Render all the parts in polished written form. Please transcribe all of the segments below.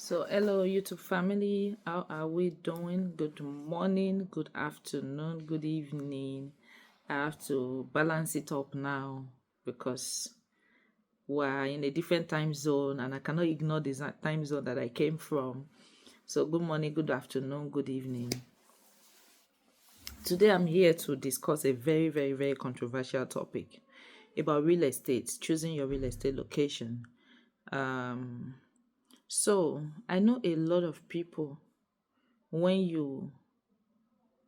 So, hello, YouTube family. How are we doing? Good morning, good afternoon, good evening. I have to balance it up now because we're in a different time zone and I cannot ignore the time zone that I came from. So, good morning, good afternoon, good evening. Today, I'm here to discuss a very controversial topic about real estate, choosing your real estate location. So, I know a lot of people, when you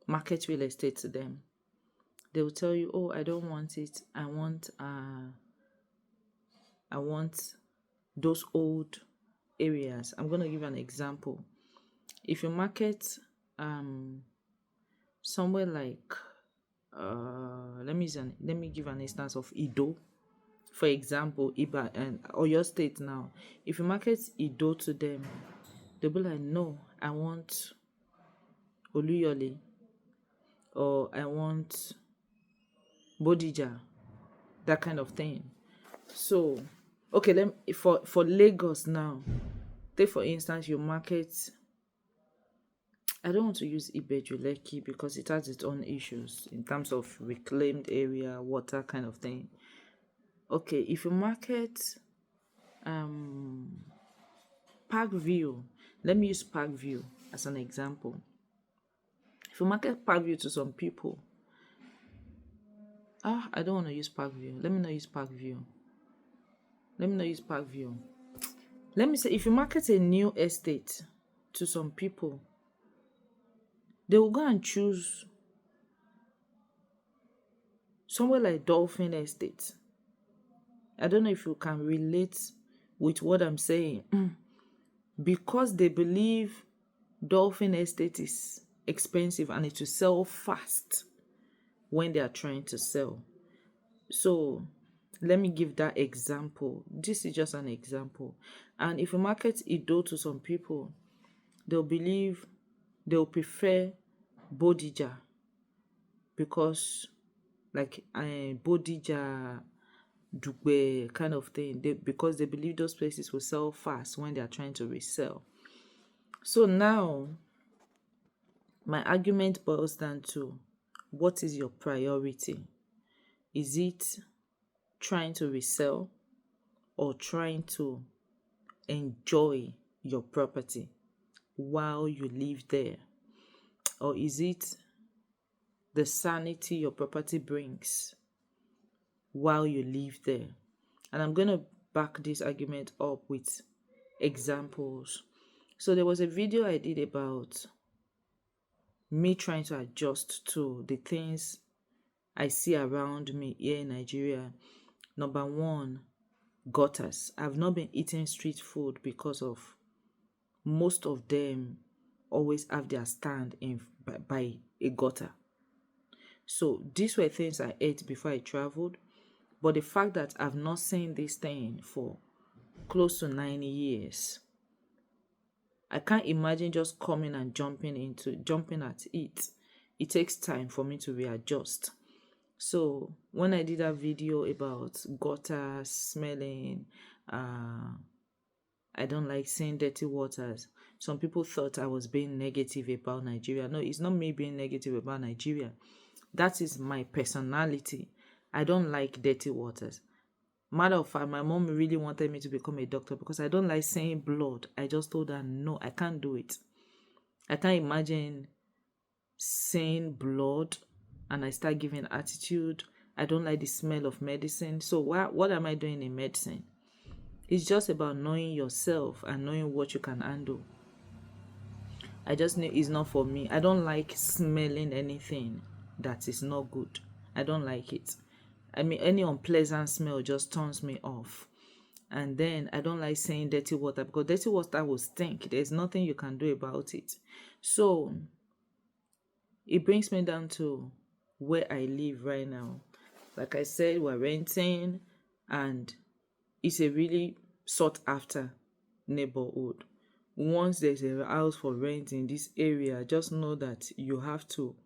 market real estate to them, they will tell you, oh, I don't want it. I want those old areas. I'm going to give an example. If you market somewhere like let me give an instance of Ido, for example, Iba or your state now. If you market Ido to them, they'll be like, no, I want Oluyole, or I want Bodija, that kind of thing. So, okay, for Lagos now, take for instance, you market. I don't want to use Ibeju-Lekki because it has its own issues in terms of reclaimed area, water kind of thing. Okay, if you market Park View, let me use Park View as an example. If you market Park View to some people, I don't want to use Park View. Let me not use Park View. Let me say, if you market a new estate to some people, they will go and choose somewhere like Dolphin Estate. I don't know if you can relate with what I'm saying. Because they believe Dolphin Estate is expensive and it will sell fast when they are trying to sell. So let me give that example. This is just an example. And if you market Ido to some people, they'll prefer Bodija, because like Bodija, Dugbe kind of thing, because they believe those places will sell fast when they are trying to resell. So now my argument boils down to, what is your priority? Is it trying to resell or trying to enjoy your property while you live there? Or is it the sanity your property brings while you live there? And I'm going to back this argument up with examples. So there was a video I did about me trying to adjust to the things I see around me here in Nigeria. Number one, gutters. I've not been eating street food because of most of them always have their stand by a gutter. So these were things I ate before I traveled. But the fact that I've not seen this thing for close to 9 years, I can't imagine just coming and jumping at it. It takes time for me to readjust. So when I did that video about gutters, smelling, I don't like seeing dirty waters, some people thought I was being negative about Nigeria. No, it's not me being negative about Nigeria. That is my personality. I don't like dirty waters. Matter of fact, my mom really wanted me to become a doctor because I don't like seeing blood. I just told her, no, I can't do it. I can't imagine seeing blood and I start giving attitude. I don't like the smell of medicine. So what am I doing in medicine? It's just about knowing yourself and knowing what you can handle. I just know it's not for me. I don't like smelling anything that is not good. I don't like it. I mean, any unpleasant smell just turns me off. And then I don't like saying dirty water because dirty water will stink. There's nothing you can do about it. So it brings me down to where I live right now. Like I said, we're renting and it's a really sought after neighborhood. Once there's a house for rent in this area, just know that you have to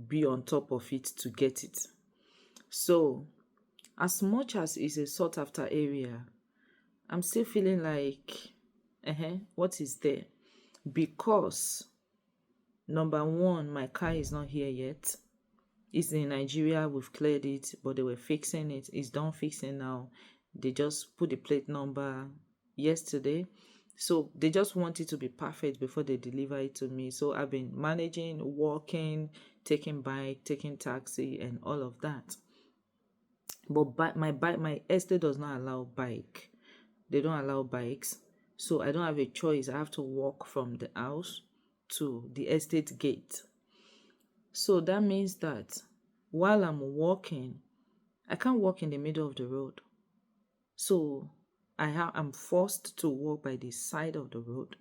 be on top of it to get it. So as much as it's a sought after area, I'm still feeling like What is there? Because number one, my car is not here yet. It's in Nigeria, we've cleared it, but they were fixing it. It's done fixing now. They just put the plate number yesterday. So they just want it to be perfect before they deliver it to me. So I've been managing, walking, taking bike, taking taxi, and all of that. But my estate does not allow bike. They don't allow bikes. So I don't have a choice. I have to walk from the house to the estate gate. So that means that while I'm walking, I can't walk in the middle of the road. So I'm forced to walk by the side of the road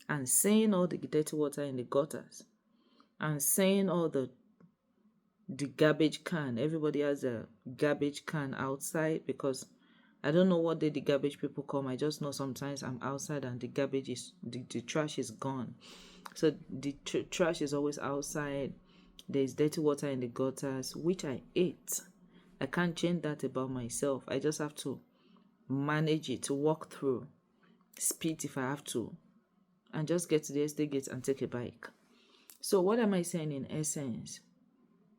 and seeing all the dirty water in the gutters and seeing all the garbage can. Everybody has a garbage can outside because I don't know what day the garbage people come. I just know sometimes I'm outside and the trash is gone. So the trash is always outside. There's dirty water in the gutters, which I ate. I can't change that about myself. I just have to manage it, to walk through, speed if I have to, and just get to the estate gate and take a bike. So what am I saying in essence?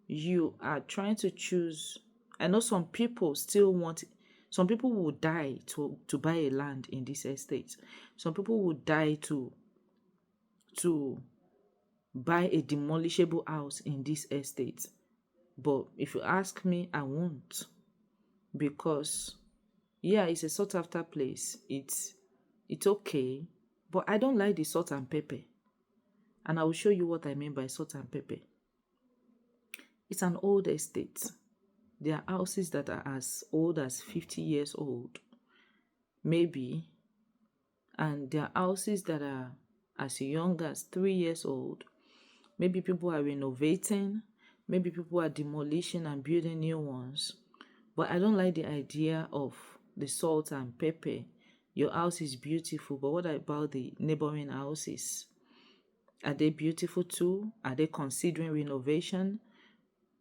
You are trying to choose. I know some people will die to buy a land in this estate. Some people will die to buy a demolishable house in this estate. But if you ask me, I won't. Because it's a sought after place. It's okay. But I don't like the salt and pepper. And I will show you what I mean by salt and pepper. It's an old estate. There are houses that are as old as 50 years old, maybe. And there are houses that are as young as 3 years old. Maybe people are renovating. Maybe people are demolishing and building new ones. But I don't like the idea of the salt and pepper. Your house is beautiful, but what about the neighboring houses? Are they beautiful too? Are they considering renovation?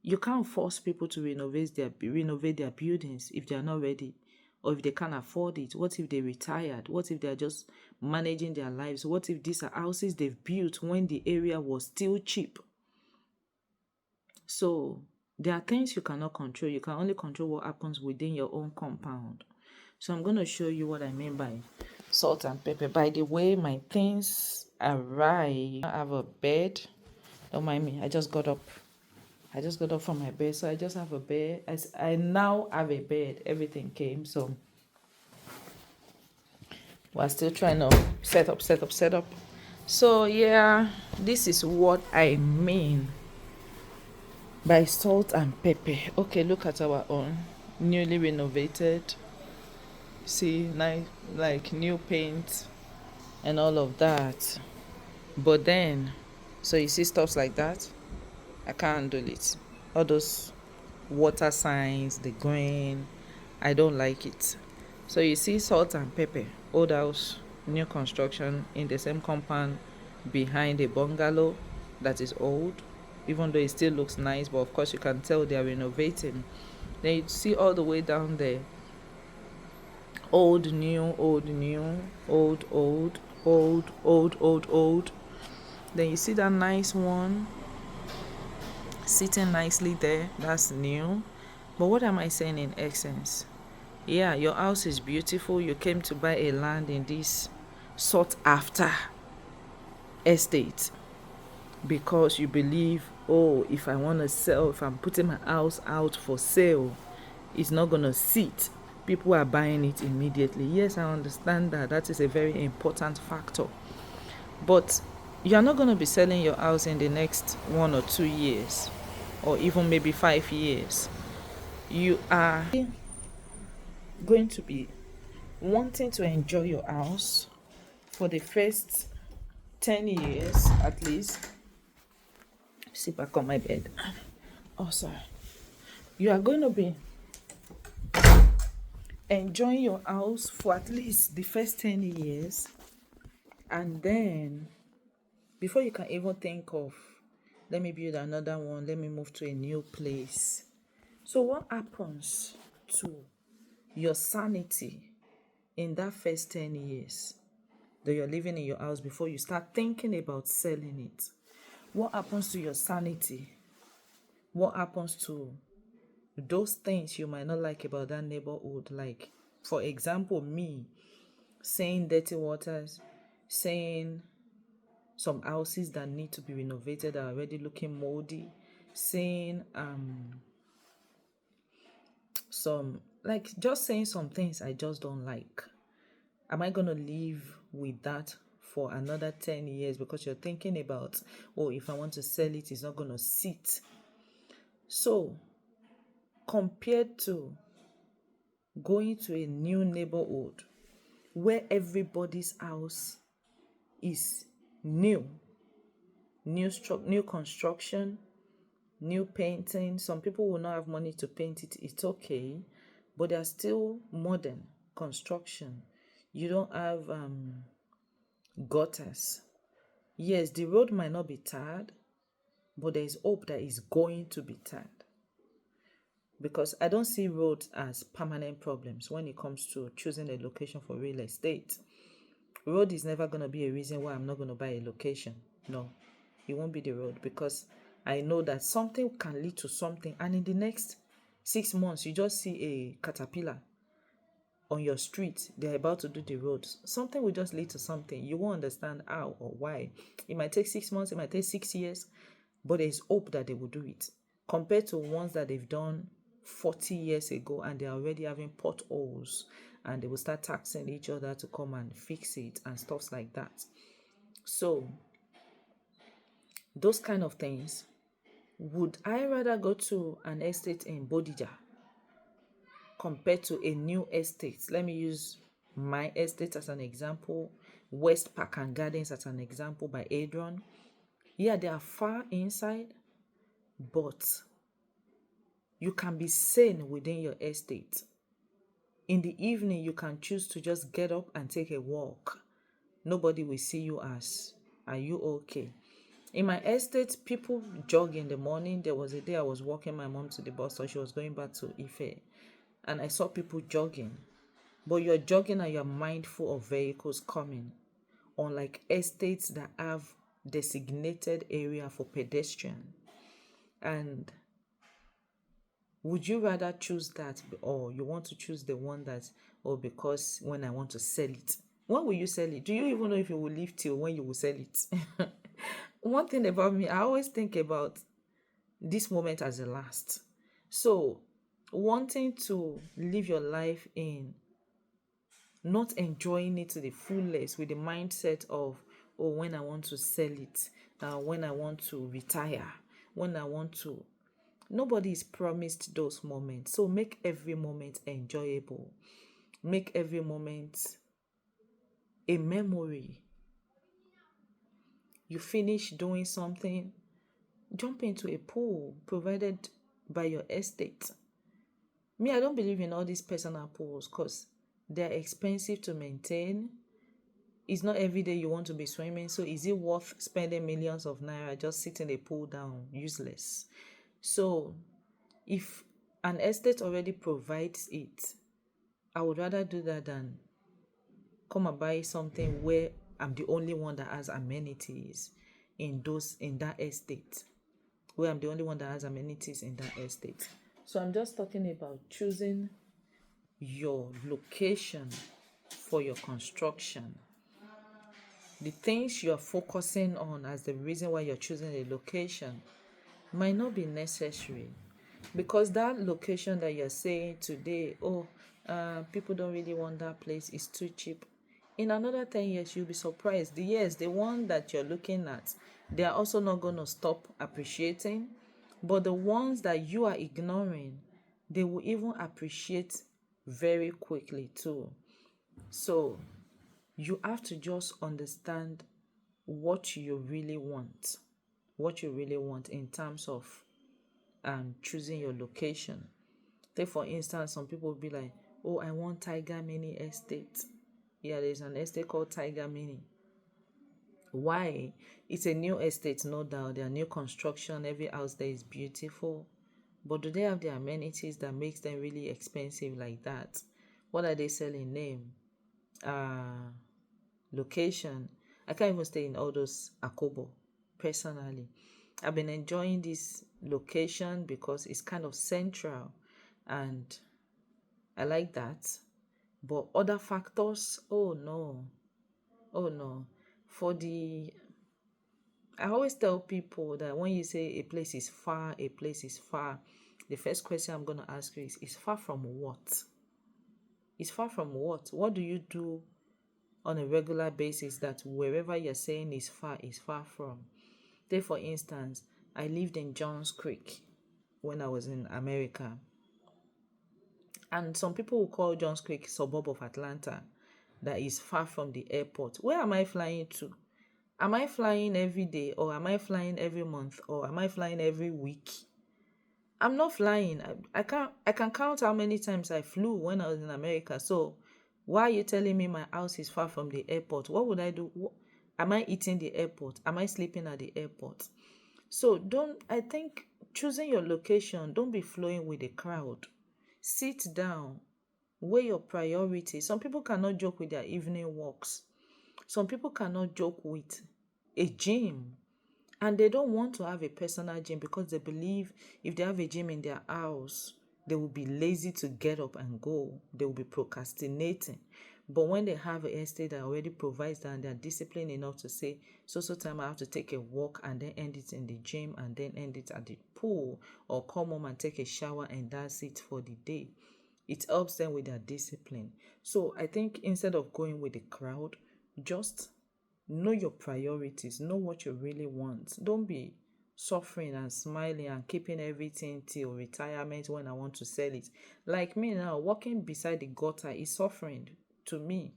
You can't force people to renovate their buildings if they are not ready or if they can't afford it. What if they retired? What if they are just managing their lives? What if these are houses they've built when the area was still cheap? So there are things you cannot control. You can only control what happens within your own compound. So I'm going to show you what I mean by salt and pepper. By the way, my things arrived. I have a bed. Don't mind me. I just got up from my bed. So I just have a bed. I now have a bed. Everything came. So we're still trying to set up. So this is what I mean by salt and pepper. Okay, look at our own. Newly renovated. See, nice, like new paint and all of that. But then, so you see stuff like that, I can't handle it. All those water signs, the green, I don't like it. So you see salt and pepper, old house, new construction in the same compound behind a bungalow that is old, even though it still looks nice, but of course you can tell they are renovating. Then you see all the way down there, old, new, old, new, old, old, old, old, old, old. Then you see that nice one sitting nicely there, that's new. But what am I saying in essence? Your house is beautiful. You came to buy a land in this sought after estate because you believe, if I want to sell, if I'm putting my house out for sale, it's not going to sit. People are buying it immediately. Yes, I understand that. That is a very important factor. But you are not going to be selling your house in the next 1 or 2 years, or even maybe 5 years. You are going to be wanting to enjoy your house for the first 10 years at least. Sit back on my bed. Oh, sorry. You are going to be enjoying your house for at least the first 10 years. And then, before you can even think of, let me build another one, let me move to a new place. So what happens to your sanity in that first 10 years? that you're living in your house before you start thinking about selling it? What happens to your sanity? What happens to those things you might not like about that neighborhood? Like, for example, me saying dirty waters, saying some houses that need to be renovated are already looking moldy, saying just saying some things I just don't like. Am I gonna live with that for another 10 years because you're thinking about, oh, if I want to sell it, it's not gonna sit? So compared to going to a new neighborhood where everybody's house is new construction, new painting. Some people will not have money to paint it. It's okay, but they're still modern construction. You don't have gutters. Yes, the road might not be tarred, but there is hope that it's going to be tarred. Because I don't see roads as permanent problems when it comes to choosing a location for real estate. Road is never going to be a reason why I'm not going to buy a location. No, it won't be the road, because I know that something can lead to something, and in the next 6 months, you just see a caterpillar on your street. They're about to do the roads. Something will just lead to something. You won't understand how or why. It might take 6 months, it might take 6 years, but there's hope that they will do it. Compared to ones that they've done 40 years ago and they're already having potholes and they will start taxing each other to come and fix it and stuff like that. So those kind of things, would I rather go to an estate in Bodija compared to a new estate? Let me use my estate as an example, West Park and Gardens as an example by Adron. Yeah, they are far inside, but you can be sane within your estate. In the evening, you can choose to just get up and take a walk. Nobody will see you as, are you okay? In my estate, people jog in the morning. There was a day I was walking my mom to the bus stop. She was going back to Ife, and I saw people jogging. But you're jogging and you're mindful of vehicles coming. Unlike estates that have designated area for pedestrian. And would you rather choose that, or you want to choose the one that, or because when I want to sell it? When will you sell it? Do you even know if you will live till when you will sell it? One thing about me, I always think about this moment as the last. So wanting to live your life in not enjoying it to the fullest with the mindset of, oh, when I want to sell it, when I want to retire, when I want to. Nobody is promised those moments. So make every moment enjoyable. Make every moment a memory. You finish doing something, jump into a pool provided by your estate. Me, I don't believe in all these personal pools because they're expensive to maintain. It's not every day you want to be swimming. So is it worth spending millions of naira just sitting a pool down? Useless. So if an estate already provides it, I would rather do that than come and buy something where I'm the only one that has amenities in that estate. Where I'm the only one that has amenities in that estate. So I'm just talking about choosing your location for your construction. The things you're focusing on as the reason why you're choosing a location might not be necessary, because that location that you're saying today, people don't really want that place, is too cheap. In another 10 years, you'll be surprised. The one that you're looking at, they are also not going to stop appreciating, but the ones that you are ignoring, they will even appreciate very quickly too. So you have to just understand what you really want in terms of choosing your location. Take for instance, some people will be like, oh, I want Tiger Mini Estate. Yeah, there's an estate called Tiger Mini. Why? It's a new estate, no doubt. There are new construction. Every house there is beautiful. But do they have the amenities that makes them really expensive like that? What are they selling? Name. location. I can't even stay in all those Akobo personally. I've been enjoying this location because it's kind of central and I like that. But other factors, oh no, oh no. For the, I always tell people that when you say a place is far, a place is far, the first question I'm going to ask you is far from what? It's far from what? What do you do on a regular basis that wherever you're saying is far from? Take for instance, I lived in Johns Creek when I was in America. And some people will call Johns Creek suburb of Atlanta that is far from the airport. Where am I flying to? Am I flying every day, or am I flying every month, or am I flying every week? I'm not flying. I can count how many times I flew when I was in America. So why are you telling me my house is far from the airport? What would I do? Am I eating the airport? Am I sleeping at the airport? So I think choosing your location, don't be flowing with the crowd. Sit down, weigh your priorities. Some people cannot joke with their evening walks. Some people cannot joke with a gym. And they don't want to have a personal gym because they believe if they have a gym in their house, they will be lazy to get up and go. They will be procrastinating. But when they have an estate that already provides that and they're disciplined enough to say, so time I have to take a walk and then end it in the gym and then end it at the pool, or come home and take a shower and that's it for the day. It helps them with their discipline. So I think instead of going with the crowd, just know your priorities, know what you really want. Don't be suffering and smiling and keeping everything till retirement when I want to sell it. Like me now, walking beside the gutter is suffering to me.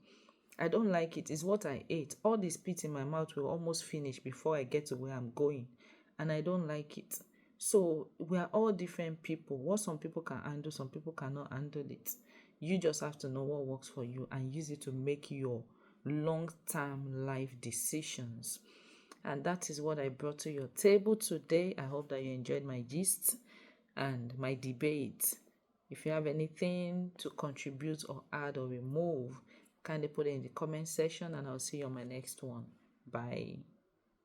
I don't like it. It's what I ate. All the spit in my mouth will almost finish before I get to where I'm going. And I don't like it. So we are all different people. What some people can handle, some people cannot handle it. You just have to know what works for you and use it to make your long-term life decisions. And that is what I brought to your table today. I hope that you enjoyed my gist and my debate. If you have anything to contribute or add or remove, kindly put it in the comment section and I'll see you on my next one. Bye.